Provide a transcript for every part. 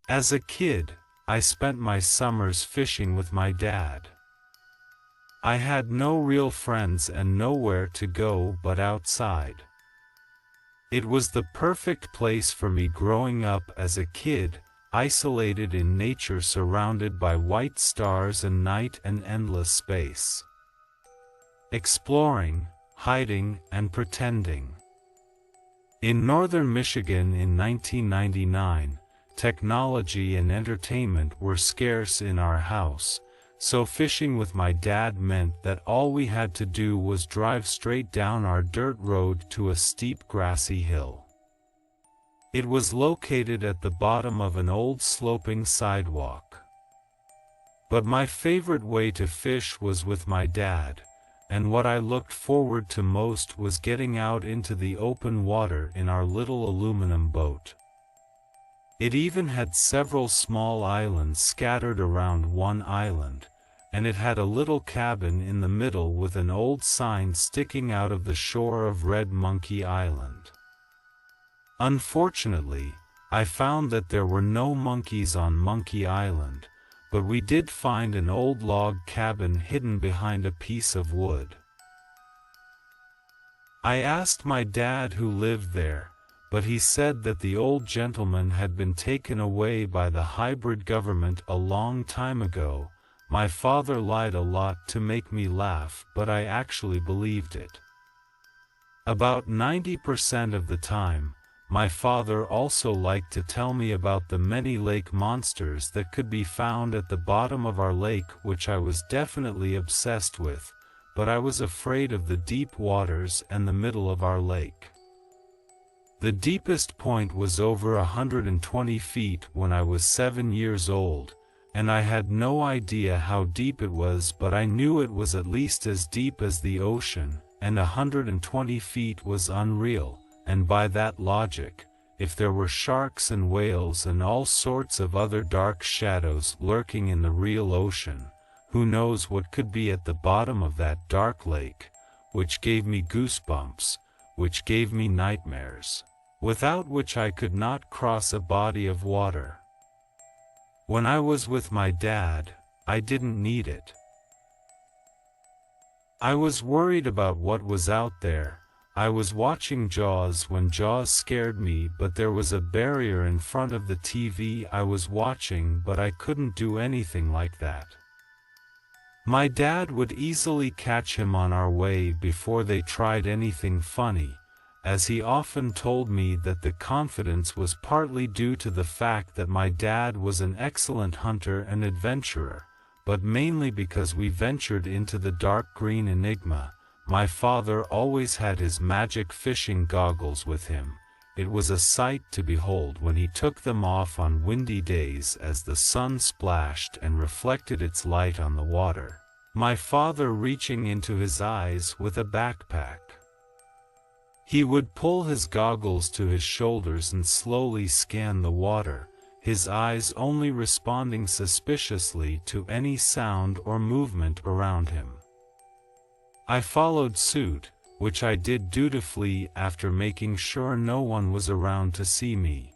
As a kid, I spent my summers fishing with my dad. I had no real friends and nowhere to go but outside. It was the perfect place for me growing up as a kid, isolated in nature surrounded by white stars and night and endless space. Exploring, hiding, and pretending. In northern Michigan in 1999, technology and entertainment were scarce in our house, so fishing with my dad meant that all we had to do was drive straight down our dirt road to a steep grassy hill. It was located at the bottom of an old sloping sidewalk. But my favorite way to fish was with my dad, and what I looked forward to most was getting out into the open water in our little aluminum boat. It even had several small islands scattered around one island, and it had a little cabin in the middle with an old sign sticking out of the shore of Red Monkey Island. Unfortunately, I found that there were no monkeys on Monkey Island, but we did find an old log cabin hidden behind a piece of wood. I asked my dad who lived there, but he said that the old gentleman had been taken away by the hybrid government a long time ago. My father lied a lot to make me laugh, but I actually believed it. About 90% of the time, my father also liked to tell me about the many lake monsters that could be found at the bottom of our lake, which I was definitely obsessed with, but I was afraid of the deep waters and the middle of our lake. The deepest point was over 120 feet when I was 7 years old, and I had no idea how deep it was, but I knew it was at least as deep as the ocean, and 120 feet was unreal, and by that logic, if there were sharks and whales and all sorts of other dark shadows lurking in the real ocean, who knows what could be at the bottom of that dark lake, which gave me goosebumps, which gave me nightmares, without which I could not cross a body of water. When I was with my dad, I didn't need it. I was worried about what was out there. I was watching Jaws when Jaws scared me, but there was a barrier in front of the TV I was watching, but I couldn't do anything like that. My dad would easily catch him on our way before they tried anything funny, as he often told me that the confidence was partly due to the fact that my dad was an excellent hunter and adventurer, but mainly because we ventured into the dark green enigma. My father always had his magic fishing goggles with him. It was a sight to behold when he took them off on windy days as the sun splashed and reflected its light on the water, my father reaching into his eyes with a backpack. He would pull his goggles to his shoulders and slowly scan the water, his eyes only responding suspiciously to any sound or movement around him. I followed suit, which I did dutifully after making sure no one was around to see me.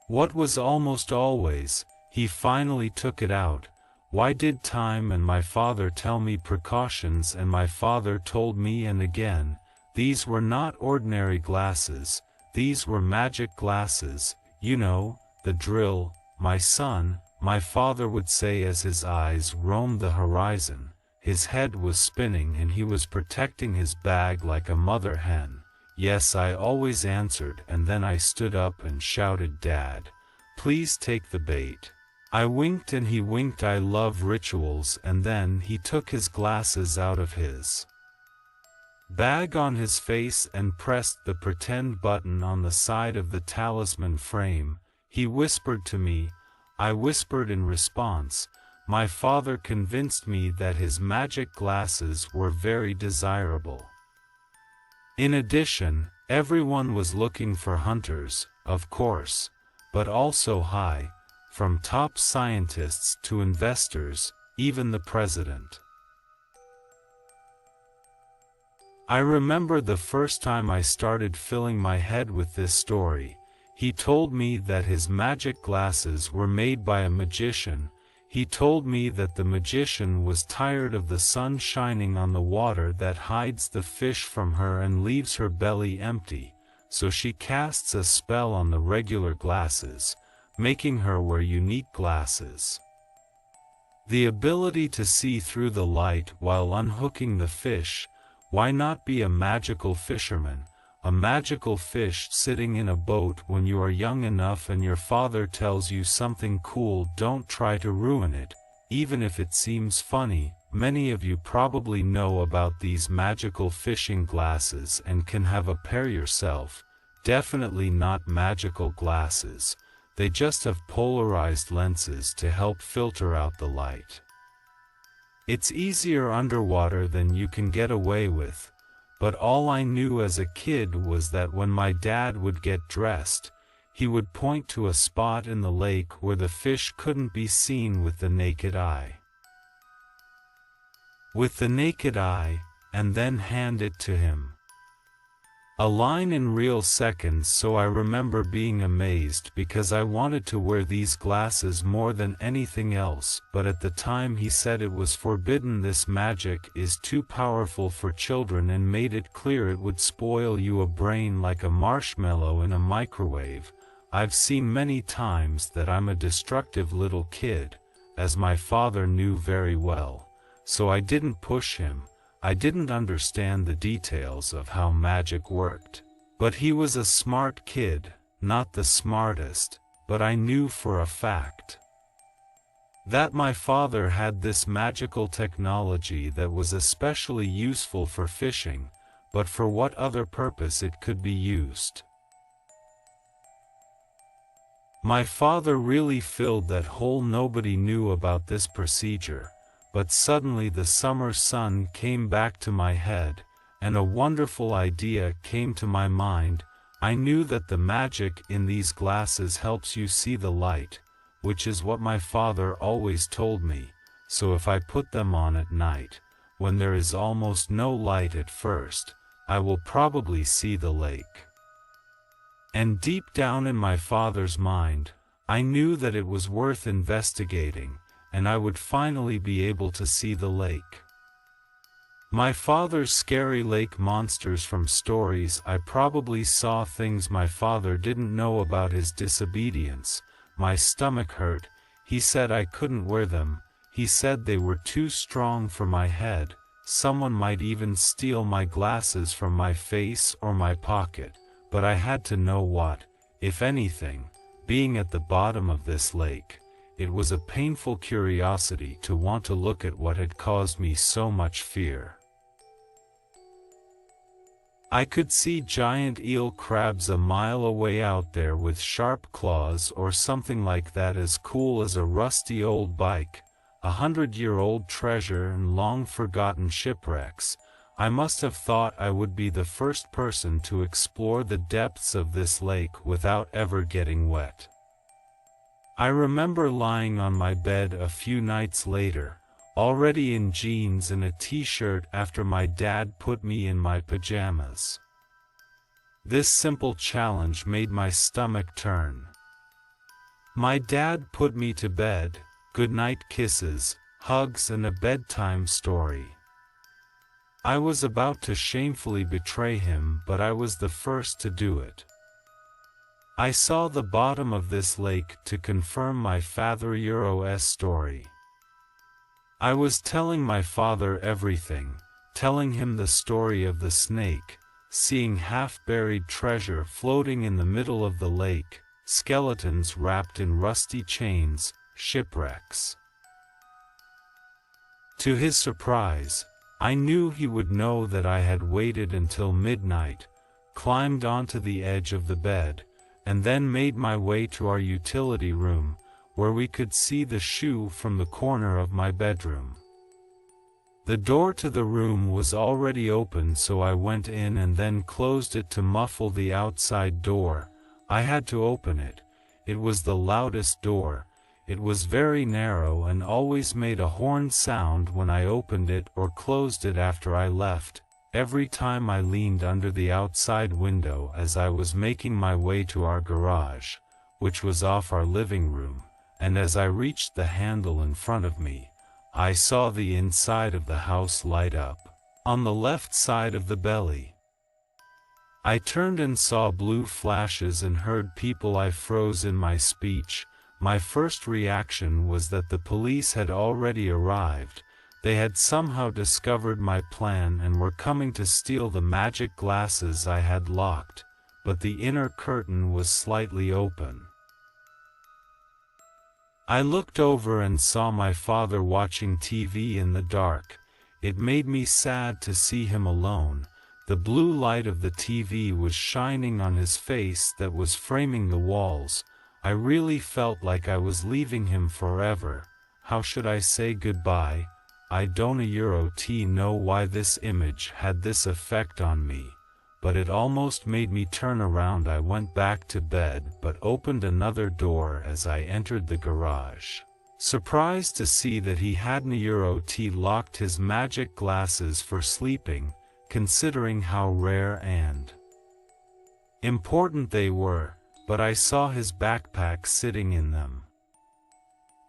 What was almost always, he finally took it out. Why did time and my father tell me precautions, and my father told me and again, these were not ordinary glasses, these were magic glasses, you know, the drill, my son, my father would say as his eyes roamed the horizon. His head was spinning and he was protecting his bag like a mother hen. Yes, I always answered, and then I stood up and shouted, "Dad, please take the bait." I winked and he winked. I love rituals. And then he took his glasses out of his bag on his face and pressed the pretend button on the side of the talisman frame. He whispered to me. I whispered in response. My father convinced me that his magic glasses were very desirable. In addition, everyone was looking for hunters, of course, but also high, from top scientists to investors, even the president. I remember the first time I started filling my head with this story. He told me that his magic glasses were made by a magician. He told me that the magician was tired of the sun shining on the water that hides the fish from her and leaves her belly empty, so she casts a spell on the regular glasses, making her wear unique glasses. The ability to see through the light while unhooking the fish. Why not be a magical fisherman, a magical fish sitting in a boat when you are young enough and your father tells you something cool? Don't try to ruin it, even if it seems funny. Many of you probably know about these magical fishing glasses and can have a pair yourself. Definitely not magical glasses, they just have polarized lenses to help filter out the light. It's easier underwater than you can get away with, but all I knew as a kid was that when my dad would get dressed, he would point to a spot in the lake where the fish couldn't be seen with the naked eye. And then hand it to him. A line in real seconds, so I remember being amazed because I wanted to wear these glasses more than anything else, but at the time he said it was forbidden. This magic is too powerful for children and made it clear it would spoil your brain like a marshmallow in a microwave. I've seen many times that I'm a destructive little kid, as my father knew very well, so I didn't push him. I didn't understand the details of how magic worked. But he was a smart kid, not the smartest, but I knew for a fact that my father had this magical technology that was especially useful for fishing, but for what other purpose it could be used. My father really filled that hole. Nobody knew about this procedure. But suddenly the summer sun came back to my head, and a wonderful idea came to my mind. I knew that the magic in these glasses helps you see the light, which is what my father always told me, so if I put them on at night, when there is almost no light at first, I will probably see the lake. And deep down in my father's mind, I knew that it was worth investigating, and I would finally be able to see the lake. My father's scary lake monsters from stories. I probably saw things my father didn't know about his disobedience. My stomach hurt. He said I couldn't wear them. He said they were too strong for my head. Someone might even steal my glasses from my face or my pocket. But I had to know what, if anything, being at the bottom of this lake. It was a painful curiosity to want to look at what had caused me so much fear. I could see giant eel crabs a mile away out there with sharp claws or something like that, as cool as a rusty old bike, 100-year-old treasure and long-forgotten shipwrecks. I must have thought I would be the first person to explore the depths of this lake without ever getting wet. I remember lying on my bed a few nights later, already in jeans and a t-shirt after my dad put me in my pajamas. This simple challenge made my stomach turn. My dad put me to bed, goodnight kisses, hugs and a bedtime story. I was about to shamefully betray him, but I was the first to do it. I saw the bottom of this lake to confirm my father's story. I was telling my father everything, telling him the story of the snake, seeing half-buried treasure floating in the middle of the lake, skeletons wrapped in rusty chains, shipwrecks. To his surprise, I knew he would know that I had waited until midnight, climbed onto the edge of the bed, and then made my way to our utility room, where we could see the shoe from the corner of my bedroom. The door to the room was already open, so I went in and then closed it to muffle the outside door. I had to open it. It was the loudest door. It was very narrow and always made a horn sound when I opened it or closed it after I left. every time I leaned under the outside window as I was making my way to our garage, which was off our living room, and as I reached the handle in front of me, I saw the inside of the house light up, on the left side of the belly. I turned and saw blue flashes and heard people. I froze in my speech. My first reaction was that the police had already arrived. They had somehow discovered my plan and were coming to steal the magic glasses I had locked, but the inner curtain was slightly open. I looked over and saw my father watching TV in the dark. It made me sad to see him alone. The blue light of the TV was shining on his face that was framing the walls. I really felt like I was leaving him forever. How should I say goodbye? I don't know why this image had this effect on me, but it almost made me turn around. I went back to bed but opened another door as I entered the garage, surprised to see that he hadn't locked his magic glasses for sleeping, considering how rare and important they were, but I saw his backpack sitting in them.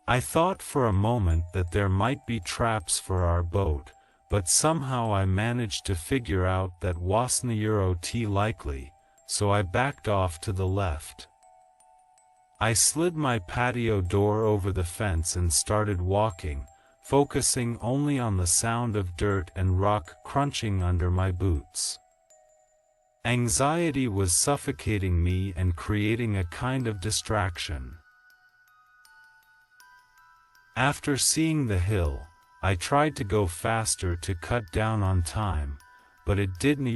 I thought for a moment that there might be traps for our boat, but somehow I managed to figure out that wasnn't likely, so I backed off to the left. I slid my patio door over the fence and started walking, focusing only on the sound of dirt and rock crunching under my boots. Anxiety was suffocating me and creating a kind of distraction. After seeing the hill, I tried to go faster to cut down on time, but it didn't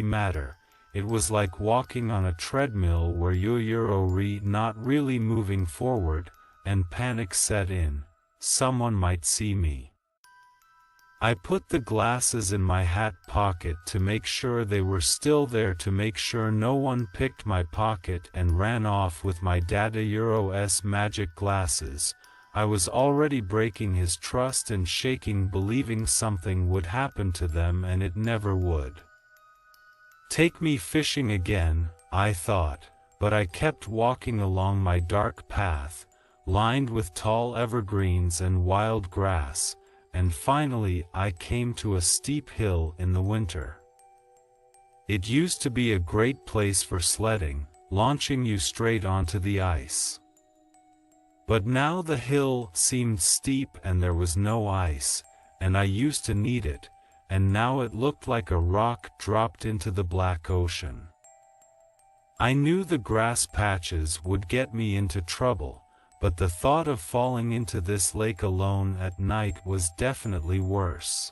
matter. It was like walking on a treadmill where you're not really moving forward, and panic set in. Someone might see me. I put the glasses in my hat pocket to make sure they were still there, to make sure no one picked my pocket, and ran off with my dad's magic glasses. I was already breaking his trust and shaking, believing something would happen to them, and it never would. Take me fishing again, I thought, but I kept walking along my dark path, lined with tall evergreens and wild grass, and finally I came to a steep hill in the winter. It used to be a great place for sledding, launching you straight onto the ice. But now the hill seemed steep and there was no ice, and I used to need it, and now it looked like a rock dropped into the black ocean. I knew the grass patches would get me into trouble, but the thought of falling into this lake alone at night was definitely worse.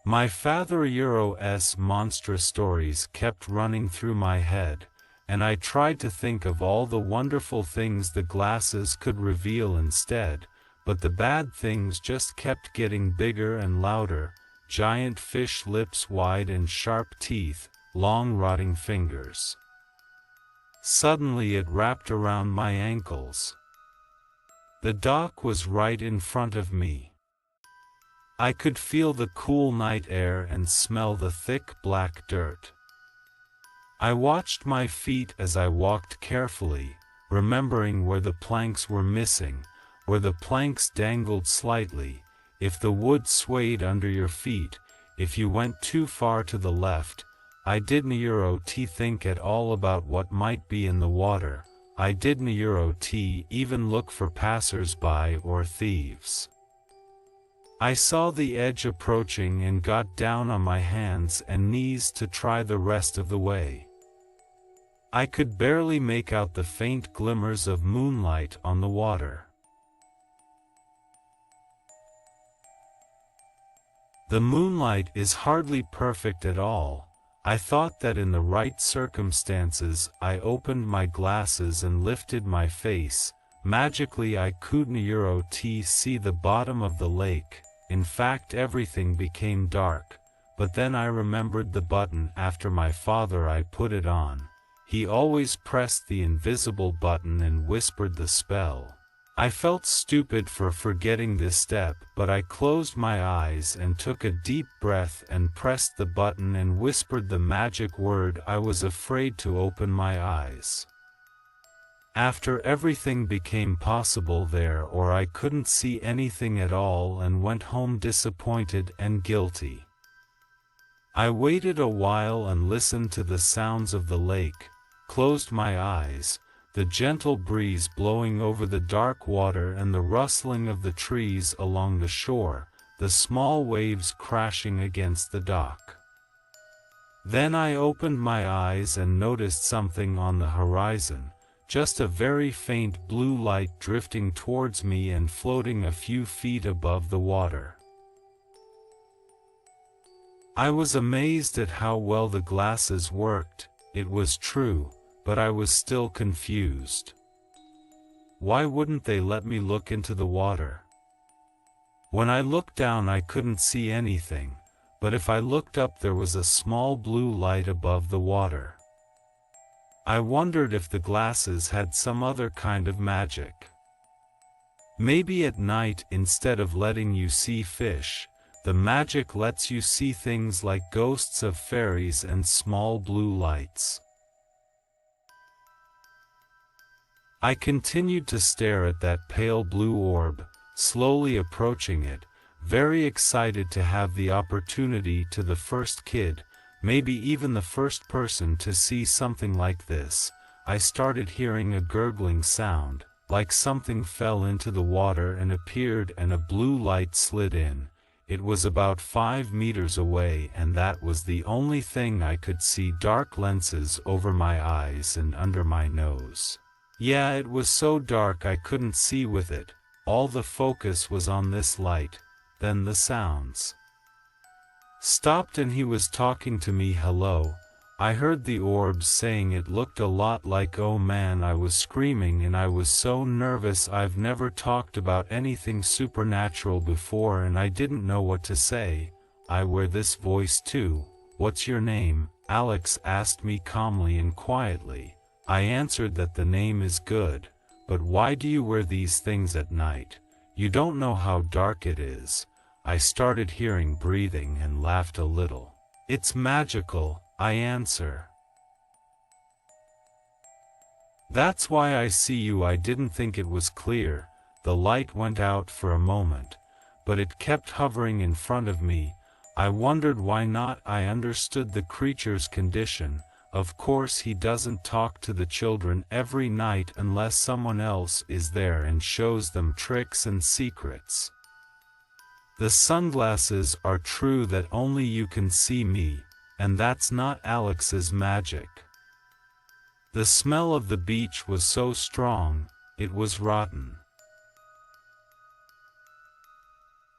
My father's monstrous stories kept running through my head, and I tried to think of all the wonderful things the glasses could reveal instead, but the bad things just kept getting bigger and louder: giant fish lips wide and sharp teeth, long rotting fingers. Suddenly it wrapped around my ankles. The dock was right in front of me. I could feel the cool night air and smell the thick black dirt. I watched my feet as I walked carefully, remembering where the planks were missing, where the planks dangled slightly, if the wood swayed under your feet, if you went too far to the left. I didn't think at all about what might be in the water. I didn't even look for passers-by or thieves. I saw the edge approaching and got down on my hands and knees to try the rest of the way. I could barely make out the faint glimmers of moonlight on the water. The moonlight is hardly perfect at all. I thought that in the right circumstances. I opened my glasses and lifted my face. Magically I couldn't see the bottom of the lake. In fact, everything became dark. But then I remembered the button. After my father, I put it on. He always pressed the invisible button and whispered the spell. I felt stupid for forgetting this step, but I closed my eyes and took a deep breath and pressed the button and whispered the magic word. I was afraid to open my eyes. After everything became possible there, or I couldn't see anything at all, and went home disappointed and guilty. I waited a while and listened to the sounds of the lake, closed my eyes, the gentle breeze blowing over the dark water and the rustling of the trees along the shore, the small waves crashing against the dock. Then I opened my eyes and noticed something on the horizon, just a very faint blue light drifting towards me and floating a few feet above the water. I was amazed at how well the glasses worked. It was true, but I was still confused. Why wouldn't they let me look into the water? When I looked down I couldn't see anything, but if I looked up there was a small blue light above the water. I wondered if the glasses had some other kind of magic. Maybe at night, instead of letting you see fish, the magic lets you see things like ghosts of fairies and small blue lights. I continued to stare at that pale blue orb, slowly approaching it, very excited to have the opportunity to the first kid, maybe even the first person to see something like this. I started hearing a gurgling sound, like something fell into the water and appeared, and a blue light slid in. It was about 5 meters away, and that was the only thing I could see. Dark lenses over my eyes and under my nose. Yeah, it was so dark I couldn't see with it. All the focus was on this light. Then the sounds stopped and he was talking to me. Hello. I heard the orbs saying it looked a lot like, oh man. I was screaming and I was so nervous. I've never talked about anything supernatural before and I didn't know what to say. I wear this voice too. What's your name? Alex asked me calmly and quietly. I answered that the name is good, but why do you wear these things at night? You don't know how dark it is. I started hearing breathing and laughed a little. It's magical, I answer. That's why I see you. I didn't think it was clear. The light went out for a moment, but it kept hovering in front of me. I wondered why not. I understood the creature's condition. Of course he doesn't talk to the children every night unless someone else is there and shows them tricks and secrets. The sunglasses are true that only you can see me, and that's not Alex's magic. The smell of the beach was so strong, it was rotten.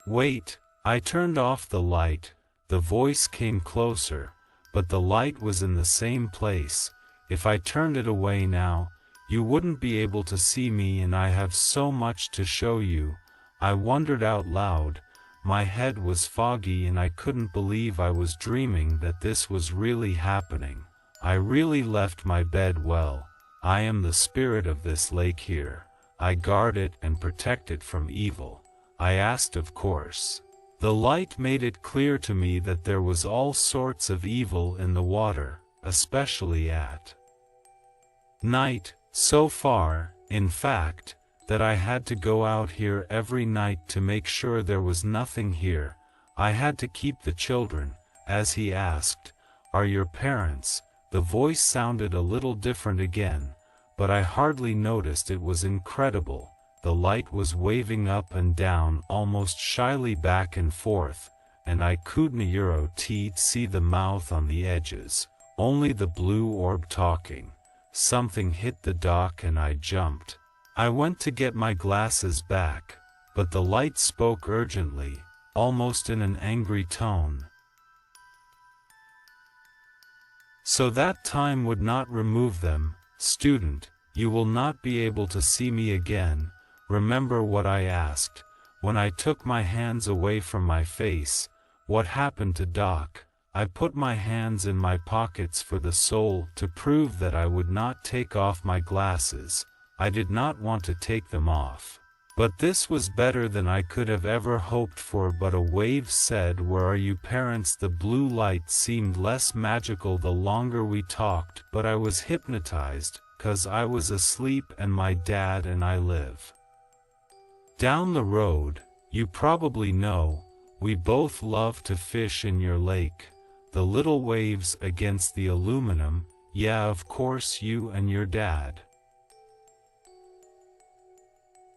Wait, I turned off the light. The voice came closer, but the light was in the same place. If I turned it away now, you wouldn't be able to see me, and I have so much to show you. I wondered out loud. My head was foggy and I couldn't believe I was dreaming, that this was really happening. I really left my bed well. I am the spirit of this lake here. I guard it and protect it from evil. I asked, of course. The light made it clear to me that there was all sorts of evil in the water, especially at night, so far, in fact, that I had to go out here every night to make sure there was nothing here. I had to keep the children. As he asked, "Are your parents?" The voice sounded a little different again, but I hardly noticed. It was incredible. The light was waving up and down, almost shyly back and forth, and I couldn't see the mouth on the edges, only the blue orb talking. Something hit the dock and I jumped. I went to get my glasses back, but the light spoke urgently, almost in an angry tone. So that time would not remove them. Student, you will not be able to see me again. Remember what I asked. When I took my hands away from my face, what happened to Doc? I put my hands in my pockets for the soul, to prove that I would not take off my glasses. I did not want to take them off. But this was better than I could have ever hoped for. But a wave said, "Where are you parents?" The blue light seemed less magical the longer we talked, but I was hypnotized, 'cause I was asleep and my dad and I live down the road. You probably know, we both love to fish in your lake. The little waves against the aluminum, yeah, of course, you and your dad.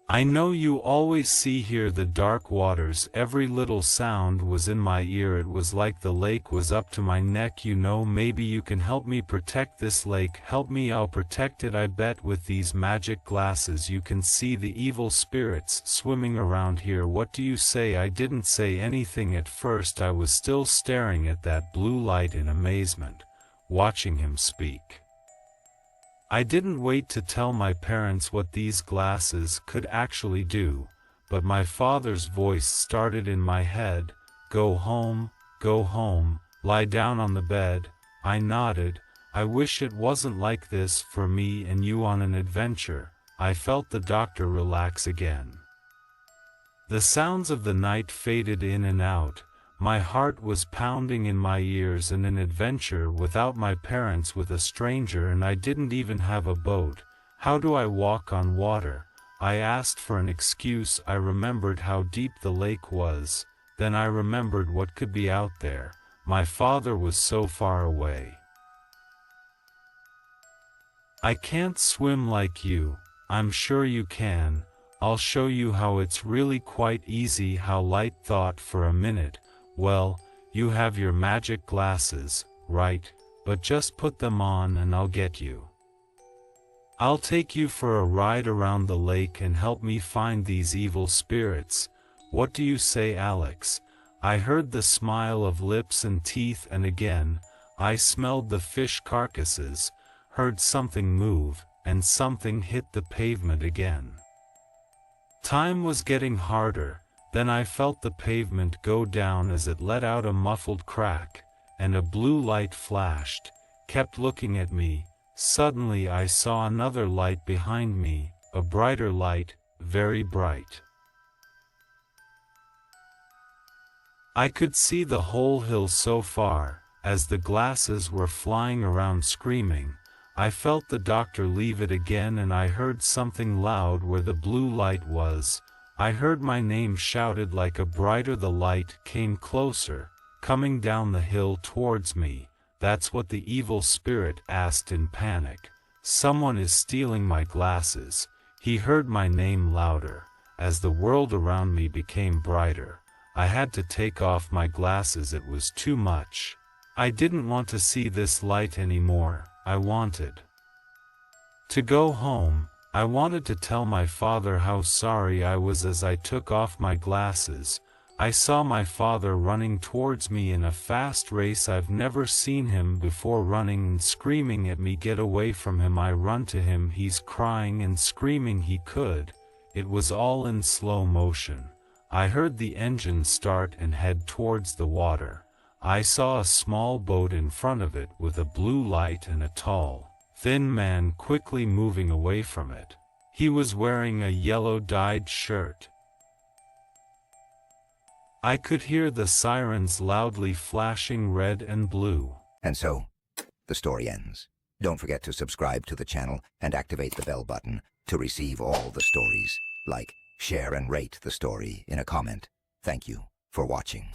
I know you always hear the dark waters. Every little sound was in my ear. It was like the lake was up to my neck. You know, maybe you can help me protect this lake. Help me, I'll protect it. I bet with these magic glasses you can see the evil spirits swimming around here. What do you say? I didn't say anything at first. I was still staring at that blue light in amazement, watching him speak. I didn't wait to tell my parents what these glasses could actually do, but my father's voice started in my head. Go home, lie down on the bed. I nodded. I wish it wasn't like this for me and you on an adventure. I felt the doctor relax again. The sounds of the night faded in and out. My heart was pounding in my ears. And an adventure without my parents, with a stranger, and I didn't even have a boat. How do I walk on water? I asked for an excuse. I remembered how deep the lake was. Then I remembered what could be out there. My father was so far away. I can't swim like you. I'm sure you can. I'll show you how. It's really quite easy. How? Light thought for a minute. Well, you have your magic glasses, right? But just put them on and I'll get you. I'll take you for a ride around the lake and help me find these evil spirits. What do you say, Alex? I heard the smile of lips and teeth, and again, I smelled the fish carcasses, heard something move, and something hit the pavement again. Time was getting harder. Then I felt the pavement go down as it let out a muffled crack, and a blue light flashed, kept looking at me. Suddenly I saw another light behind me, a brighter light, very bright. I could see the whole hill so far. As the glasses were flying around screaming, I felt the doctor leave it again, and I heard something loud where the blue light was. I heard my name shouted like a brighter. The light came closer, coming down the hill towards me. That's what the evil spirit asked in panic. Someone is stealing my glasses. He heard my name louder. As the world around me became brighter, I had to take off my glasses. It was too much. I didn't want to see this light anymore. I wanted to go home. I wanted to tell my father how sorry I was. As I took off my glasses, I saw my father running towards me in a fast race. I've never seen him before, running and screaming at me. Get away from him. I run to him. He's crying and screaming. He could. It was all in slow motion. I heard the engine start and head towards the water. I saw a small boat in front of it with a blue light and a tall, thin man quickly moving away from it. He was wearing a yellow dyed shirt. I could hear the sirens loudly flashing red and blue. And so, the story ends. Don't forget to subscribe to the channel and activate the bell button to receive all the stories. Like, share and rate the story in a comment. Thank you for watching.